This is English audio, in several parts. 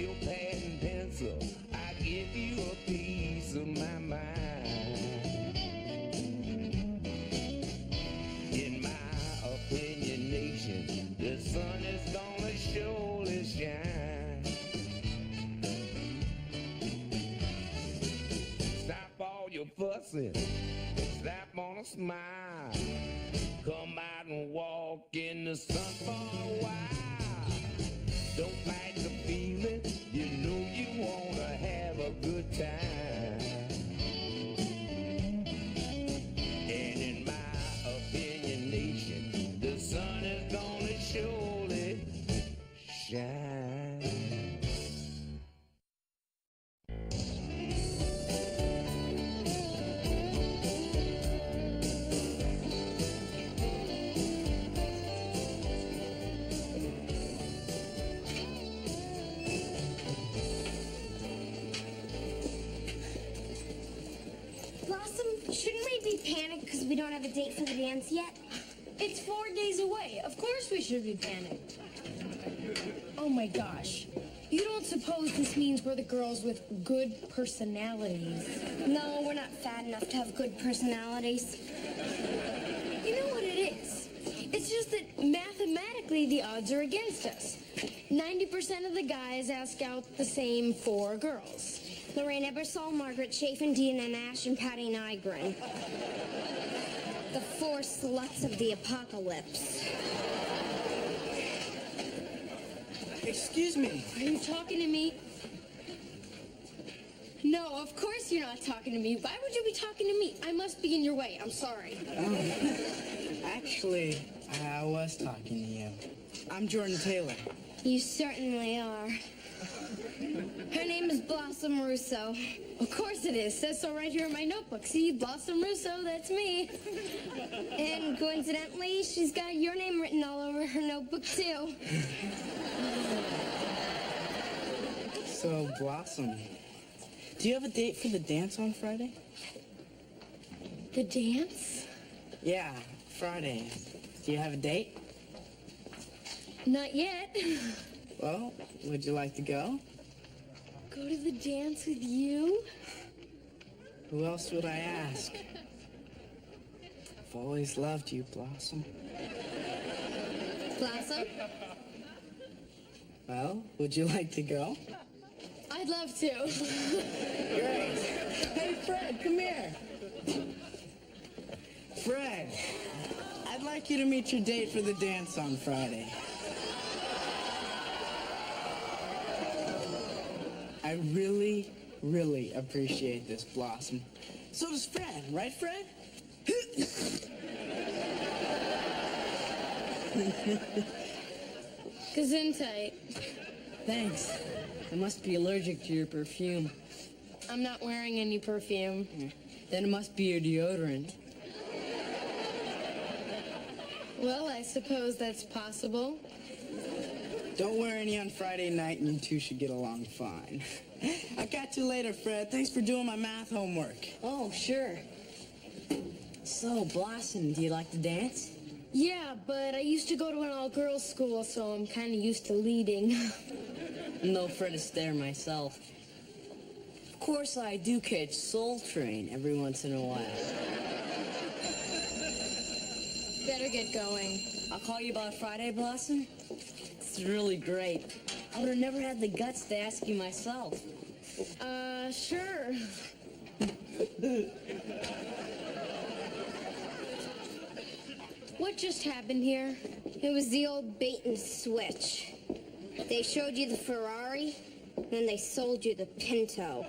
your pad and pencil, I give you a piece of my mind. In my opinion, nation, the sun is gonna surely shine. Stop all your fussing, slap on a smile. Come out and walk in the sun for a while. Don't fight the feeling, you know you wanna have a good time. And in my opinion, nation, the sun is gonna surely shine. Shouldn't we be panicked because we don't have a date for the dance yet? It's 4 days away. Of course we should be panicked. Oh my gosh. You don't suppose this means we're the girls with good personalities? No, we're not fat enough to have good personalities. You know what it is? It's just that mathematically the odds are against us. 90% of the guys ask out the same 4 girls. Lorraine Ebersol, Margaret Chafin, Deanna Nash, and Patty Nygren. The 4 sluts of the apocalypse. Excuse me. Are you talking to me? No, of course you're not talking to me. Why would you be talking to me? I must be in your way. I'm sorry. Actually, I was talking to you. I'm Jordan Taylor. You certainly are. Her name is Blossom Russo. Of course it is. Says so right here in my notebook. See, Blossom Russo, that's me. And coincidentally, she's got your name written all over her notebook, too. So, Blossom, do you have a date for the dance on Friday? The dance? Yeah, Friday. Do you have a date? Not yet. Well, would you like to go? Go to the dance with you? Who else would I ask? I've always loved you, Blossom. Blossom? Well, would you like to go? I'd love to. Great. Hey, Fred, come here. Fred, I'd like you to meet your date for the dance on Friday. I really, really appreciate this, Blossom. So does Fred, right, Fred? Gesundheit. Thanks. I must be allergic to your perfume. I'm not wearing any perfume. Then it must be your deodorant. Well, I suppose that's possible. Don't wear any on Friday night and you two should get along fine. I'll catch you later, Fred. Thanks for doing my math homework. Oh, sure. So, Blossom, do you like to dance? Yeah, but I used to go to an all-girls school, so I'm kind of used to leading. No Fred Astaire myself. Of course, I do catch Soul Train every once in a while. Better get going. I'll call you about Friday, Blossom. It's really great. I would have never had the guts to ask you myself. Sure. What just happened here? It was the old bait and switch. They showed you the Ferrari, then they sold you the Pinto.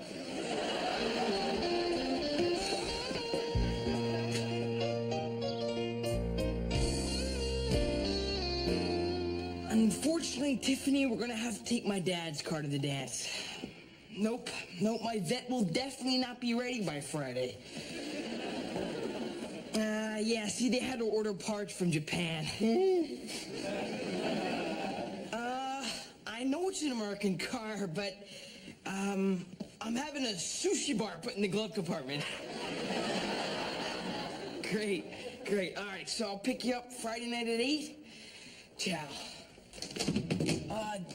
Unfortunately, Tiffany, we're gonna have to take my dad's car to the dance. Nope, my vet will definitely not be ready by Friday. Yeah, see, they had to order parts from Japan. I know it's an American car, but, I'm having a sushi bar put in the glove compartment. Great. All right, so I'll pick you up Friday night at 8. Ciao.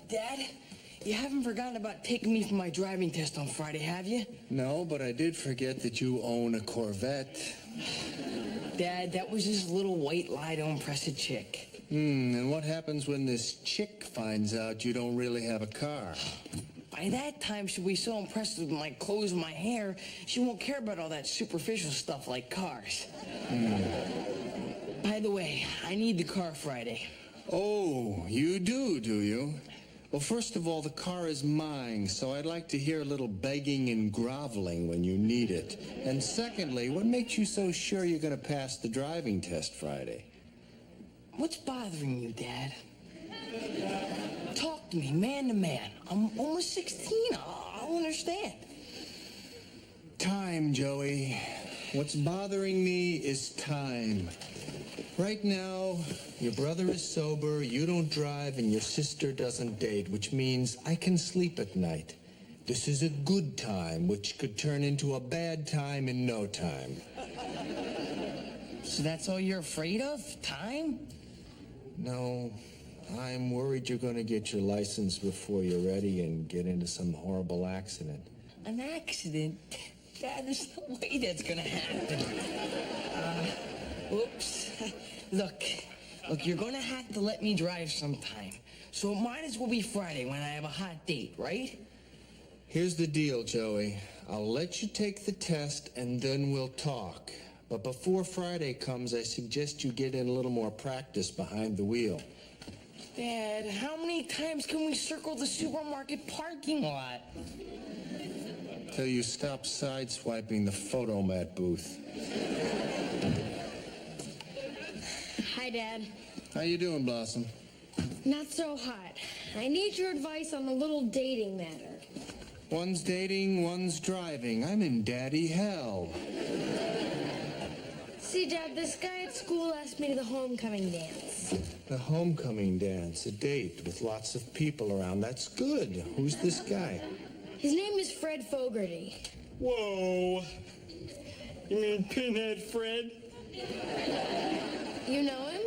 Dad, you haven't forgotten about taking me for my driving test on Friday, have you? No, but I did forget that you own a Corvette. Dad, that was just a little white lie to impress a chick. And what happens when this chick finds out you don't really have a car? By that time, she'll be so impressed with my clothes and my hair, she won't care about all that superficial stuff like cars. By the way, I need the car Friday. Oh, you do you? Well, first of all, the car is mine, so I'd like to hear a little begging and groveling when you need it. And secondly, what makes you so sure you're going to pass the driving test Friday? What's bothering you, Dad? Talk to me, man to man. I'm almost 16. I'll understand. Time, Joey. What's bothering me is time. Right now, your brother is sober, you don't drive, and your sister doesn't date, which means I can sleep at night. This is a good time, which could turn into a bad time in no time. So that's all you're afraid of? Time? No, I'm worried you're going to get your license before you're ready and get into some horrible accident. An accident? Dad, there's no way that's gonna happen. Oops. Look, you're gonna have to let me drive sometime. So it might as well be Friday when I have a hot date, right? Here's the deal, Joey. I'll let you take the test and then we'll talk. But before Friday comes, I suggest you get in a little more practice behind the wheel. Dad, how many times can we circle the supermarket parking lot? Till you stop sideswiping the photomat booth. Hi, Dad. How you doing, Blossom? Not so hot. I need your advice on a little dating matter. One's dating, one's driving. I'm in daddy hell. See, Dad, this guy at school asked me to the homecoming dance. The homecoming dance, a date with lots of people around. That's good. Who's this guy? His name is Fred Fogarty. Whoa. You mean Pinhead Fred? You know him?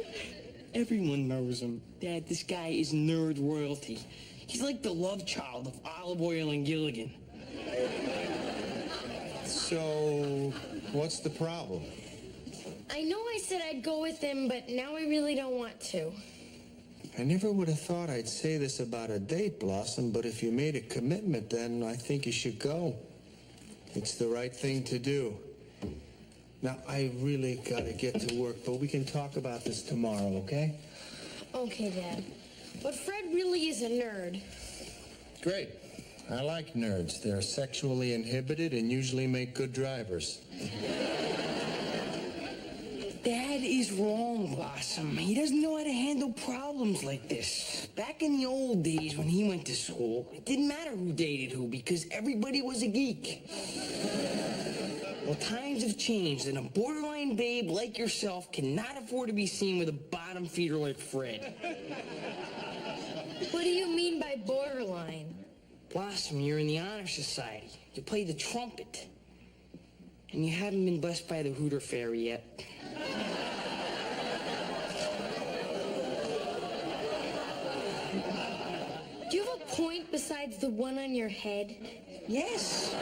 Everyone knows him. Dad, this guy is nerd royalty. He's like the love child of Olive Oil and Gilligan. So, what's the problem? I know I said I'd go with him, but now I really don't want to. I never would have thought I'd say this about a date, Blossom, but if you made a commitment, then I think you should go. It's the right thing to do. Now, I really gotta get to work, but we can talk about this tomorrow, okay? Okay, Dad. But Fred really is a nerd. Great. I like nerds. They're sexually inhibited and usually make good drivers. Dad is wrong, Blossom. He doesn't know how to handle problems like this. Back in the old days when he went to school, it didn't matter who dated who because everybody was a geek. Well, times have changed, and a borderline babe like yourself cannot afford to be seen with a bottom feeder like Fred. What do you mean by borderline? Blossom, you're in the honor society. You play the trumpet. And you haven't been blessed by the Hooter Fairy yet. Do you have a point besides the one on your head? Yes.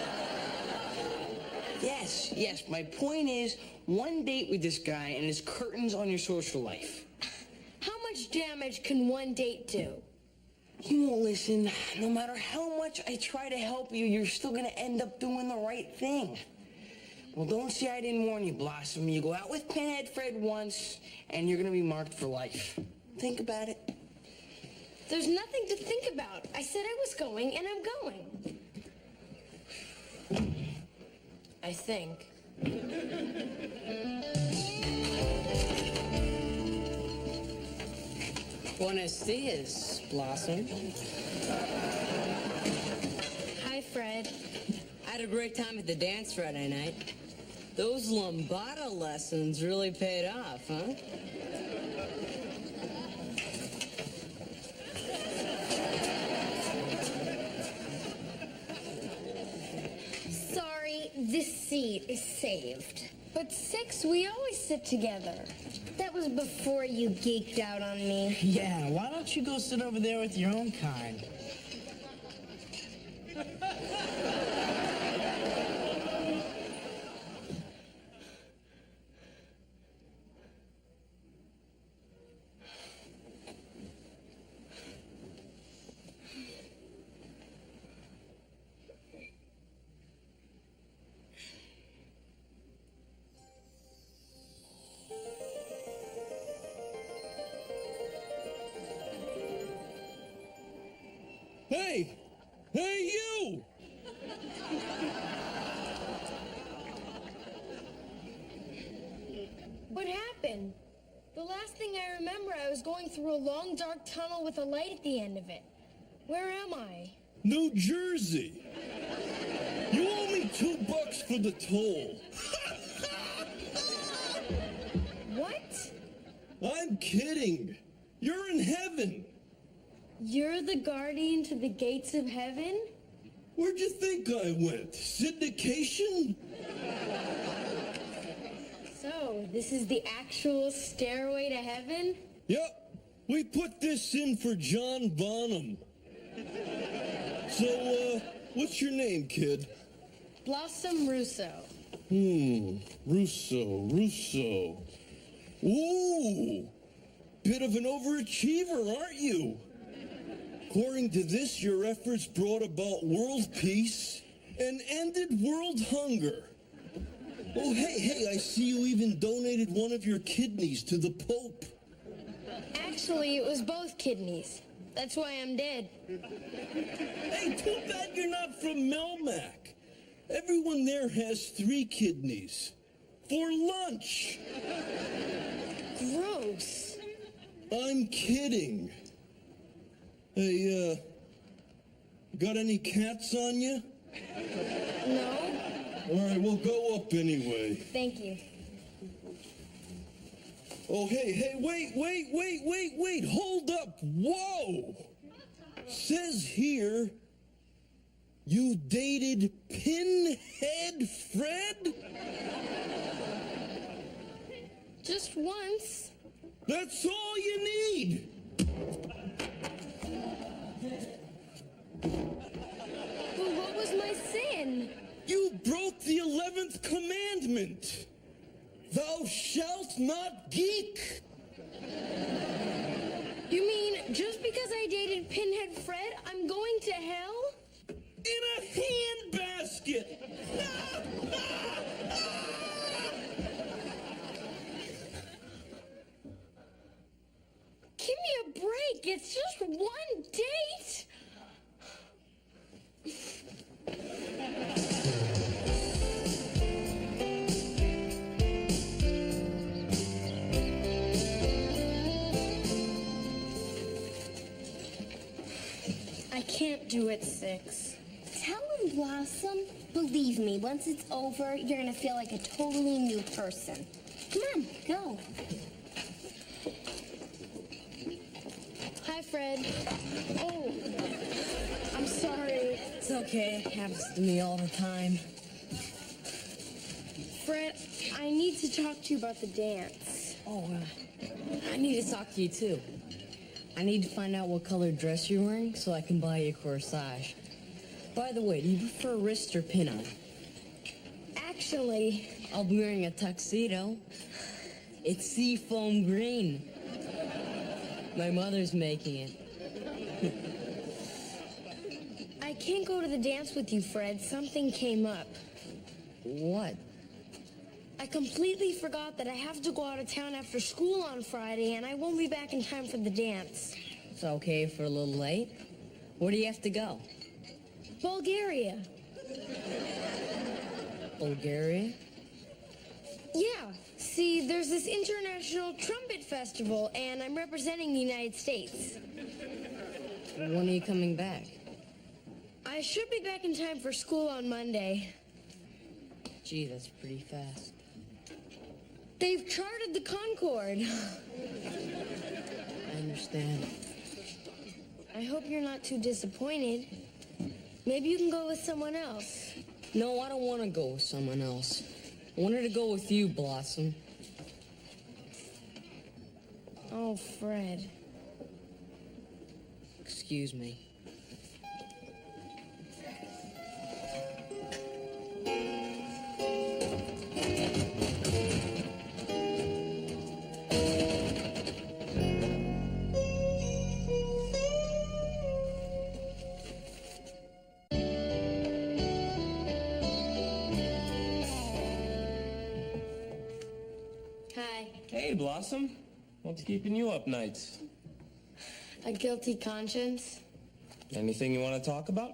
Yes. My point is, one date with this guy and his curtains on your social life. How much damage can one date do? You won't listen. No matter how much I try to help you, you're still gonna end up doing the right thing. Well, don't say I didn't warn you, Blossom. You go out with Pinhead Fred once, and you're gonna be marked for life. Think about it. There's nothing to think about. I said I was going, and I'm going. I think. Buenos dias, Blossom. Hi, Fred. I had a great time at the dance Friday night. Those lambada lessons really paid off, huh? Sorry, this seat is saved. But 6, we always sit together. That was before you geeked out on me. Yeah, why don't you go sit over there with your own kind? Hey! Hey, you! What happened? The last thing I remember, I was going through a long, dark tunnel with a light at the end of it. Where am I? New Jersey. You owe me $2 for the toll. What? I'm kidding. You're in heaven. You're the guardian to the gates of heaven? Where'd you think I went? Syndication? So, this is the actual stairway to heaven? Yep. We put this in for John Bonham. So, what's your name, kid? Blossom Russo. Russo. Ooh! Bit of an overachiever, aren't you? According to this, your efforts brought about world peace and ended world hunger. Oh, hey, I see you even donated one of your kidneys to the Pope. Actually, it was both kidneys. That's why I'm dead. Hey, too bad you're not from Melmac. Everyone there has 3 kidneys. For lunch. Gross. I'm kidding. Hey, got any cats on you? No? All right, we'll go up anyway. Thank you. Oh, hey, wait, hold up. Whoa! Says here, you dated Pinhead Fred? Just once. That's all you need. But what was my sin? You broke the 11th commandment. Thou shalt not geek. You mean just because I dated Pinhead Fred, I'm going to hell? In a handbasket. Give me a break. It's just one date. I can't do it 6. Tell him, Blossom. Believe me, once it's over, you're gonna feel like a totally new person. Come on, go. Hi, Fred. Oh, I'm sorry. It's okay. It happens to me all the time. Fred, I need to talk to you about the dance. Oh, I need to talk to you, too. I need to find out what color dress you're wearing so I can buy you a corsage. By the way, do you prefer wrist or pin-on? Actually, I'll be wearing a tuxedo. It's seafoam green. My mother's making it. I can't go to the dance with you, Fred. Something came up. What? I completely forgot that I have to go out of town after school on Friday, and I won't be back in time for the dance. It's okay if we're a little late. Where do you have to go? Bulgaria. Bulgaria? Yeah. See, there's this international trumpet festival, and I'm representing the United States. When are you coming back? I should be back in time for school on Monday. Gee, that's pretty fast. They've charted the Concorde. I understand. I hope you're not too disappointed. Maybe you can go with someone else. No, I don't want to go with someone else. I wanted to go with you, Blossom. Oh, Fred. Excuse me. Hi. Hey, Blossom. What's keeping you up nights? A guilty conscience? Anything you want to talk about?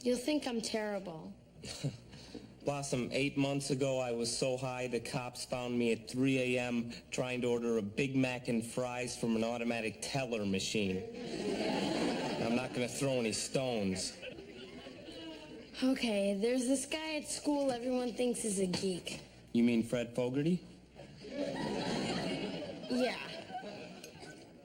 You'll think I'm terrible. Blossom, 8 months ago, I was so high the cops found me at 3 a.m. trying to order a Big Mac and fries from an automatic teller machine. I'm not going to throw any stones. Okay, there's this guy at school everyone thinks is a geek. You mean Fred Fogarty? Yeah.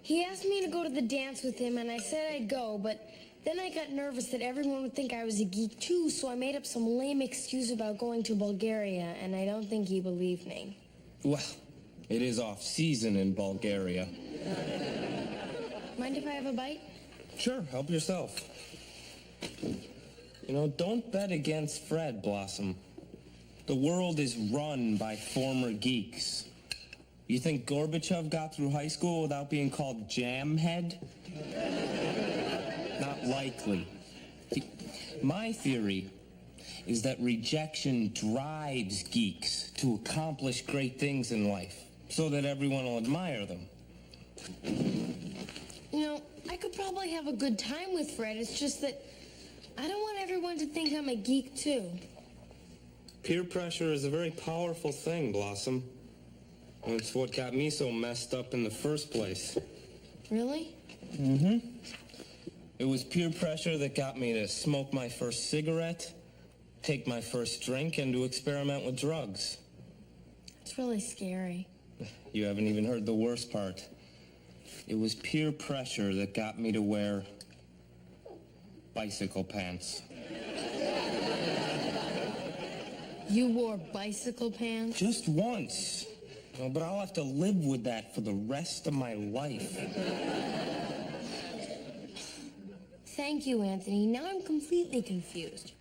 He asked me to go to the dance with him, and I said I'd go, but then I got nervous that everyone would think I was a geek too, so I made up some lame excuse about going to Bulgaria, and I don't think he believed me. Well, it is off-season in Bulgaria. Mind if I have a bite? Sure, help yourself. You know, don't bet against Fred, Blossom. The world is run by former geeks. You think Gorbachev got through high school without being called Jamhead? Not likely. My theory is that rejection drives geeks to accomplish great things in life so that everyone will admire them. You know, I could probably have a good time with Fred. It's just that I don't want everyone to think I'm a geek too. Peer pressure is a very powerful thing, Blossom. And it's what got me so messed up in the first place. Really? Mm-hmm. It was peer pressure that got me to smoke my first cigarette, take my first drink, and to experiment with drugs. It's really scary. You haven't even heard the worst part. It was peer pressure that got me to wear bicycle pants. You wore bicycle pants? Just once. No, but I'll have to live with that for the rest of my life. Thank you, Anthony. Now I'm completely confused.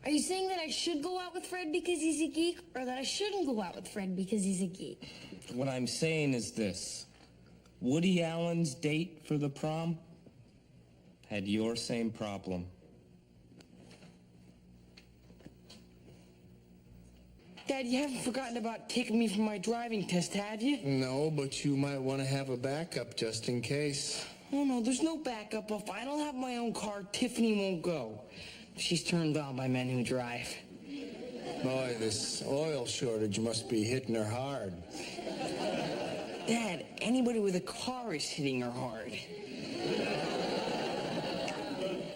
Are you saying that I should go out with Fred because he's a geek, or that I shouldn't go out with Fred because he's a geek? What I'm saying is this. Woody Allen's date for the prom had your same problem. Dad, you haven't forgotten about taking me for my driving test, have you? No, but you might want to have a backup just in case. Oh, no, there's no backup. If I don't have my own car, Tiffany won't go. She's turned on by men who drive. Boy, this oil shortage must be hitting her hard. Dad, anybody with a car is hitting her hard.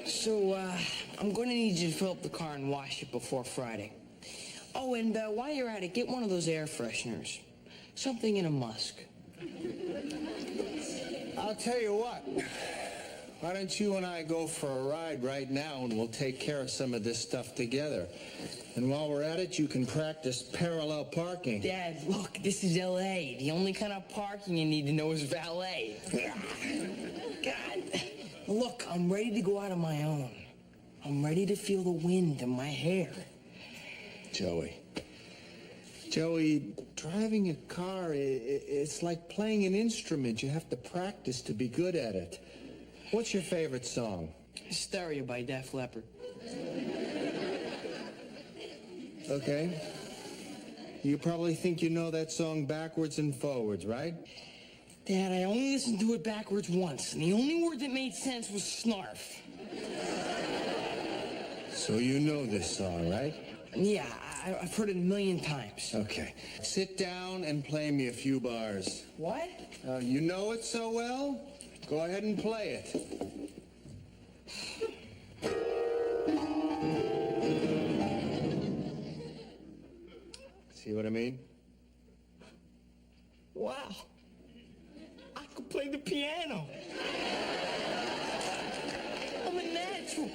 So, I'm going to need you to fill up the car and wash it before Friday. Oh, and while you're at it, get one of those air fresheners. Something in a musk. I'll tell you what. Why don't you and I go for a ride right now and we'll take care of some of this stuff together. And while we're at it, you can practice parallel parking. Dad, look, this is L.A. The only kind of parking you need to know is valet. God. Look, I'm ready to go out on my own. I'm ready to feel the wind in my hair. Joey, driving a car, it's like playing an instrument. You have to practice to be good at it. What's your favorite song? Hysteria by Def Leppard. Okay. You probably think you know that song backwards and forwards, right? Dad, I only listened to it backwards once, and the only word that made sense was snarf. So you know this song, right? Yeah, I've heard it a million times. Okay. Sit down and play me a few bars. What? You know it so well? Go ahead and play it. See what I mean? Wow. I could play the piano. I'm a natural.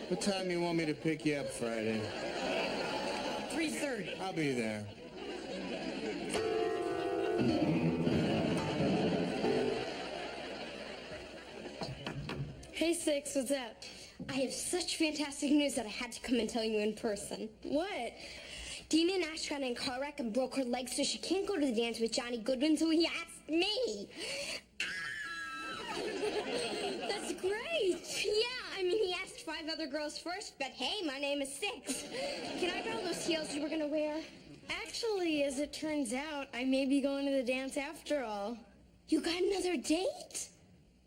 What time you want me to pick you up Friday? 3:30. I'll be there. Hey, Six, what's up? I have such fantastic news that I had to come and tell you in person. What? Dina and Ash got in a car wreck and broke her leg, so she can't go to the dance with Johnny Goodwin, so he asked me. That's great. Yeah, I mean, he asked 5 other girls first, but hey, my name is Six. Can I borrow those heels you were gonna wear? Actually, as it turns out, I may be going to the dance after all. You got another date?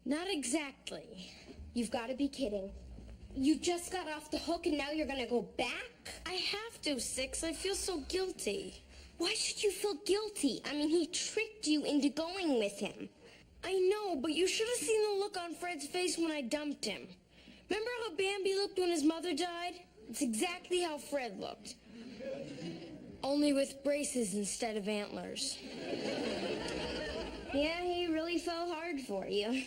Not exactly. You've got to be kidding. You just got off the hook and now you're gonna go back? I have to, Six. I feel so guilty. Why should you feel guilty? I mean, he tricked you into going with him. I know, but you should have seen the look on Fred's face when I dumped him. Remember how Bambi looked when his mother died? It's exactly how Fred looked. Only with braces instead of antlers. Yeah, he really fell hard for you. You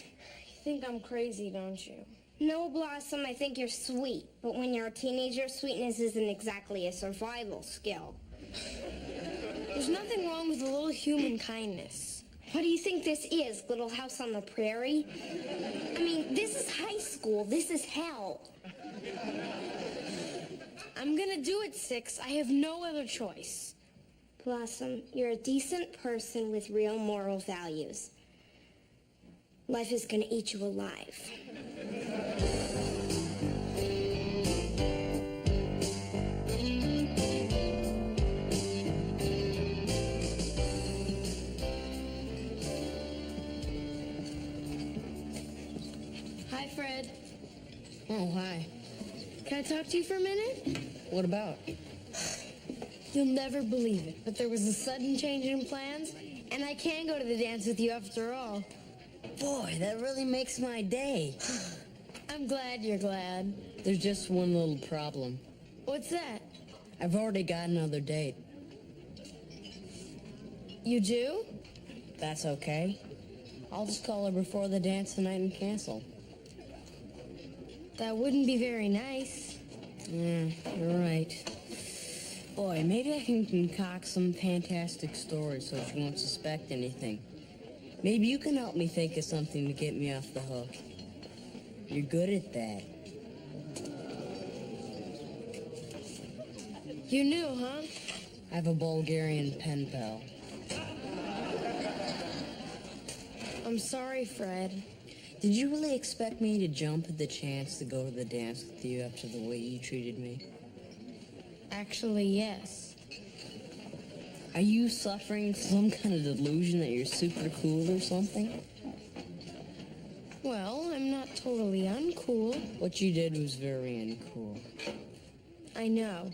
think I'm crazy, don't you? No, Blossom, I think you're sweet. But when you're a teenager, sweetness isn't exactly a survival skill. There's nothing wrong with a little human kindness. What do you think this is, Little House on the Prairie? I mean, this is high school. This is hell. I'm gonna do it, Six. I have no other choice. Blossom, you're a decent person with real moral values. Life is gonna eat you alive. Hi, Fred. Oh, hi. Can I talk to you for a minute? What about? You'll never believe it, but there was a sudden change in plans, and I can go to the dance with you after all. Boy, that really makes my day. I'm glad you're glad. There's just one little problem. What's that? I've already got another date. You do? That's okay. I'll just call her before the dance tonight and cancel. That wouldn't be very nice. Yeah, you're right. Boy, maybe I can concoct some fantastic story so she won't suspect anything. Maybe you can help me think of something to get me off the hook. You're good at that. You knew, huh? I have a Bulgarian pen pal. I'm sorry, Fred. Did you really expect me to jump at the chance to go to the dance with you after the way you treated me? Actually, yes. Are you suffering some kind of delusion that you're super cool or something? Well, I'm not totally uncool. What you did was very uncool. I know.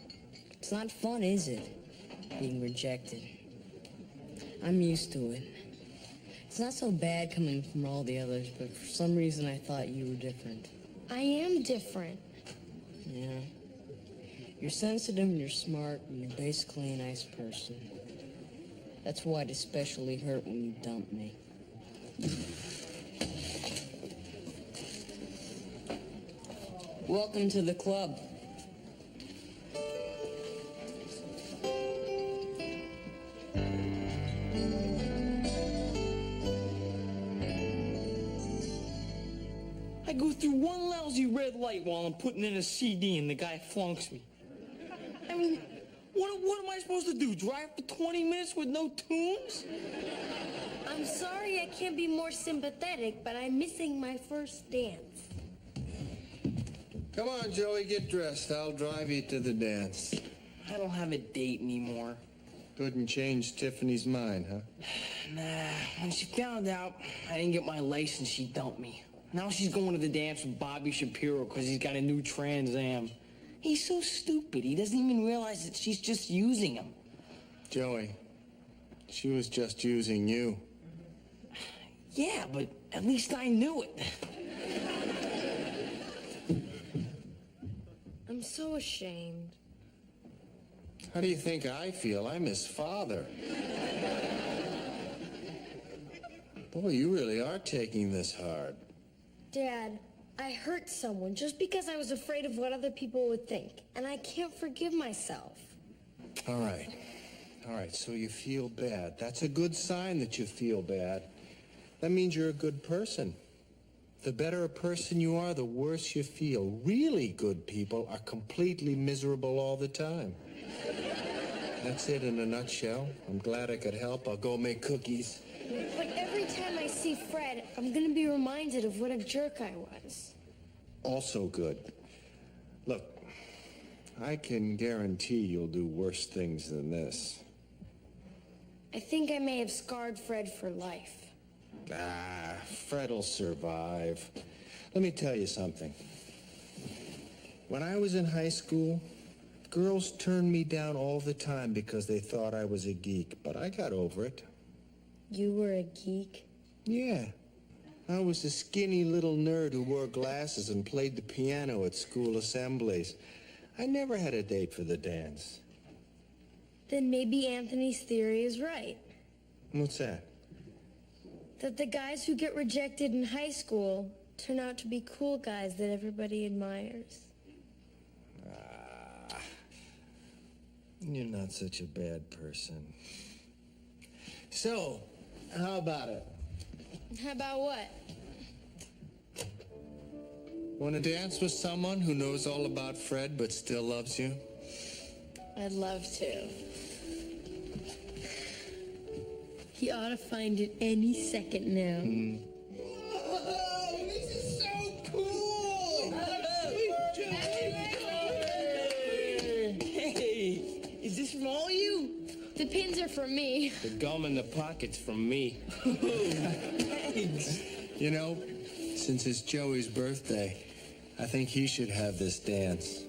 It's not fun, is it? Being rejected. I'm used to it. It's not so bad coming from all the others, but for some reason I thought you were different. I am different. Yeah. You're sensitive and you're smart and you're basically a nice person. That's why it especially hurt when you dumped me. Welcome to the club. I go through one lousy red light while I'm putting in a CD and the guy flunks me. I mean, what am I supposed to do? Drive for 20 minutes with no tunes? I'm sorry I can't be more sympathetic, but I'm missing my first dance. Come on, Joey, get dressed. I'll drive you to the dance. I don't have a date anymore. Couldn't change Tiffany's mind, huh? Nah, when she found out I didn't get my license, she dumped me. Now she's going to the dance with Bobby Shapiro because he's got a new Trans Am. He's so stupid. He doesn't even realize that she's just using him. Joey, she was just using you. Yeah, but at least I knew it. I'm so ashamed. How do you think I feel? I'm his father. Boy, you really are taking this hard. Dad, I hurt someone just because I was afraid of what other people would think, and I can't forgive myself. All right, so you feel bad. That's a good sign that you feel bad. That means you're a good person. The better a person you are, the worse you feel. Really good people are completely miserable all the time. That's it in a nutshell. I'm glad I could help. I'll go make cookies. But every time I see Fred, I'm gonna be reminded of what a jerk I was. Also good. Look, I can guarantee you'll do worse things than this. I think I may have scarred Fred for life. Fred'll survive. Let me tell you something. When I was in high school, girls turned me down all the time because they thought I was a geek, but I got over it. You were a geek? Yeah. I was a skinny little nerd who wore glasses and played the piano at school assemblies. I never had a date for the dance. Then maybe Anthony's theory is right. What's that? That the guys who get rejected in high school turn out to be cool guys that everybody admires. You're not such a bad person. So, how about it? How about what? Want to dance with someone who knows all about Fred but still loves you? I'd love to. He ought to find it any second now. Whoa, this is so cool! Hey, is this from all you? The pins are from me. The gum in the pocket's from me. Thanks. You know, since it's Joey's birthday, I think he should have this dance.